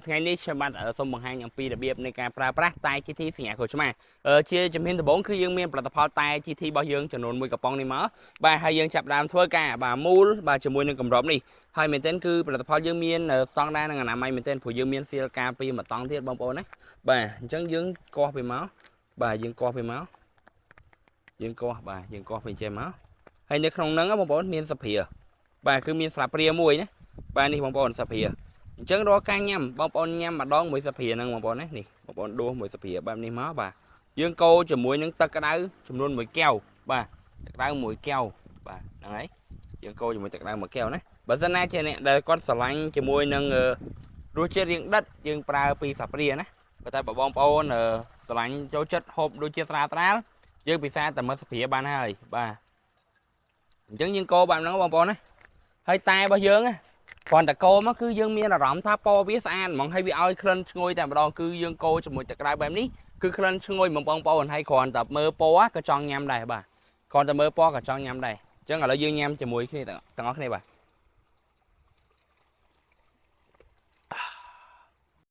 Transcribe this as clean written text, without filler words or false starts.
ថ្ងៃនេះខ្ញុំបានសូមបង្ហាញអំពីរបៀបនៃការប្រើប្រាស់តែ GT សញ្ញាក្រូចឆ្មាជាជំហានដំបូងគឺយើងមានផលិតផលតែ GT របស់យើងចំនួន1កំប៉ុងនេះមកបាទហើយយើងចាប់ផ្ដើមធ្វើការបាទមូលបាទជាមួយនឹងគម្របនេះហើយមែនទែនគឺផលិតផលយើងមានស្តង់ដារនិងអនាម័យមែនទែនព្រោះយើងមានសៀលការពីមួយតង់ទៀតបងប្អូនណាបាទអញ្ចឹងយើងកោះពីមកបាទយើងកោះពីមកយើងកោះបាទយើងកោះពីចេះមកហើយនៅក្នុងហ្នឹងបងប្អូនមានសភាបាទគឺមានស្លាបព្រាមួយណាបាទនេះបងប្អូនសភាអញ្ចឹងរាល់ការញ៉ាំបងប្អូនញ៉ាំម្ដងមួយសភាហ្នឹងបងប្អូនណានេះបងប្អូនដួសមួយសភាបែបនេះមកបាទយើងកូរជាមួយនឹងទឹកក្តៅចំនួន1កែវបាទទឹកក្តៅ1កែវបាទហ្នឹងហើយយើងកូរជាមួយទឹកក្តៅ1កែវណាបើសិនណាជាអ្នកដែលគាត់ស្រឡាញ់ជាមួយនឹងរសជាតិរៀងដិតយើងប្រើពីសាព្រាណាប៉ុន្តែបងប្អូនស្រឡាញ់ចូលចិត្តហូបដូចជាស្រាលៗយើងពិសាតែមើលសាព្រាបានហើយបាទអញ្ចឹងយើងកូរបែបហ្នឹងបងប្អូនណាហើយតែរបស់យើងណាគ្រាន់តែកូរមកគឺយើងមានអារម្មណ៍ថាពណ៌វាស្អាតហ្មងហើយវាឲ្យក្លិនឈ្ងុយតែម្ដងគឺយើងកូរជាមួយទឹកក្តៅបែបនេះគឺក្លិនឈ្ងុយបងប្អូនហើយគ្រាន់តែមើលពណ៌ក៏ចង់ញ៉ាំដែរបាទគ្រាន់តែមើលពណ៌ក៏ចង់ញ៉ាំដែរអញ្ចឹងឥឡូវយើងញ៉ាំជាមួយគ្នាទាំងអស់គ្នាបាទ